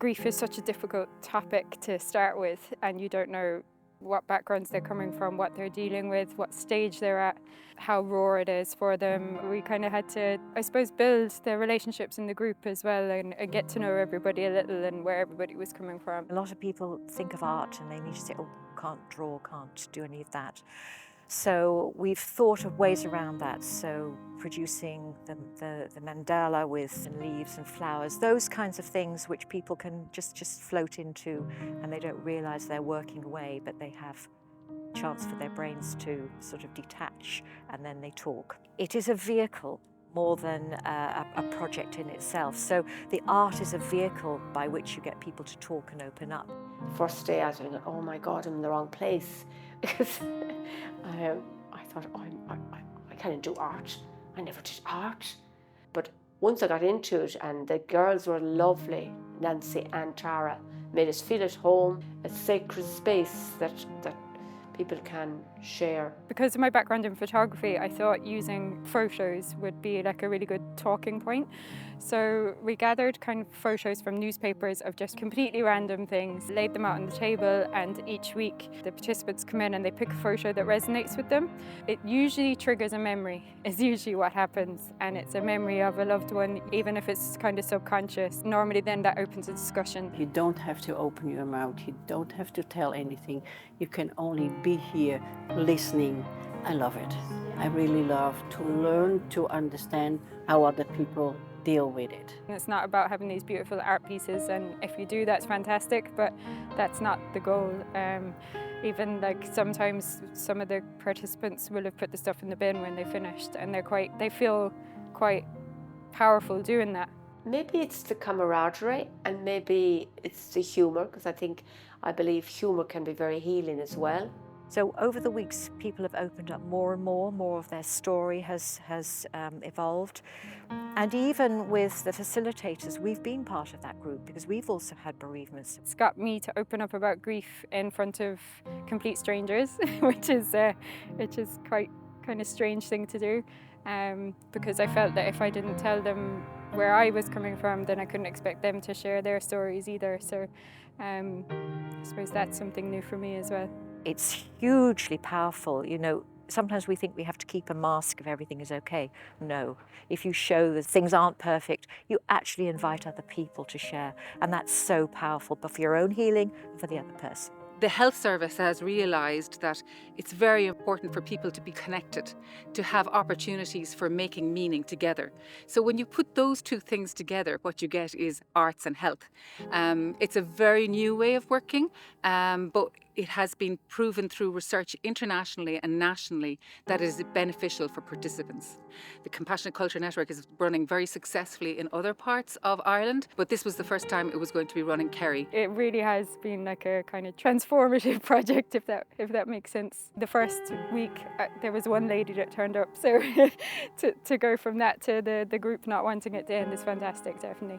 grief is such a difficult topic to start with, and you don't know what backgrounds they're coming from, what they're dealing with, what stage they're at, how raw it is for them. We kind of had to, I suppose, build the relationships in the group as well and get to know everybody a little and where everybody was coming from. A lot of people think of art and they need to say, oh, can't draw, can't do any of that. So we've thought of ways around that. So producing the mandala with leaves and flowers, those kinds of things which people can just float into, and they don't realise they're working away, but they have a chance for their brains to sort of detach, and then they talk. It is a vehicle more than a project in itself. So the art is a vehicle by which you get people to talk and open up. The first day I was thinking, oh my God, I'm in the wrong place. Because I thought, oh, I can't do art. I never did art. But once I got into it, and the girls were lovely, Nancy and Tara, made us feel at home, a sacred space that people can share. Because of my background in photography, I thought using photos would be like a really good talking point. So we gathered kind of photos from newspapers of just completely random things, laid them out on the table, and each week the participants come in and they pick a photo that resonates with them. It usually triggers a memory, is usually what happens, and it's a memory of a loved one, even if it's kind of subconscious. Normally then that opens a discussion. You don't have to open your mouth, you don't have to tell anything. You can only be here listening. I love it. I really love to learn to understand how other people deal with it. It's not about having these beautiful art pieces, and if you do, that's fantastic, but that's not the goal. Even like sometimes some of the participants will have put the stuff in the bin when they finished, and they feel quite powerful doing that. Maybe it's the camaraderie, and maybe it's the humour, because I believe humour can be very healing as well. So over the weeks, people have opened up more and more of their story has evolved. And even with the facilitators, we've been part of that group because we've also had bereavements. It's got me to open up about grief in front of complete strangers, which is quite kind of strange thing to do, because I felt that if I didn't tell them where I was coming from, then I couldn't expect them to share their stories either. So I suppose that's something new for me as well. It's hugely powerful. You know, sometimes we think we have to keep a mask if everything is okay. No, if you show that things aren't perfect, you actually invite other people to share. And that's so powerful, but for your own healing and for the other person. The health service has realised that it's very important for people to be connected, to have opportunities for making meaning together. So when you put those two things together, what you get is arts and health. It's a very new way of working, but it has been proven through research internationally and nationally that it is beneficial for participants. The Compassionate Culture Network is running very successfully in other parts of Ireland, but this was the first time it was going to be run in Kerry. It really has been like a kind of transformative project, if that makes sense. The first week, there was one lady that turned up, so to go from that to the group not wanting it to end is fantastic, definitely.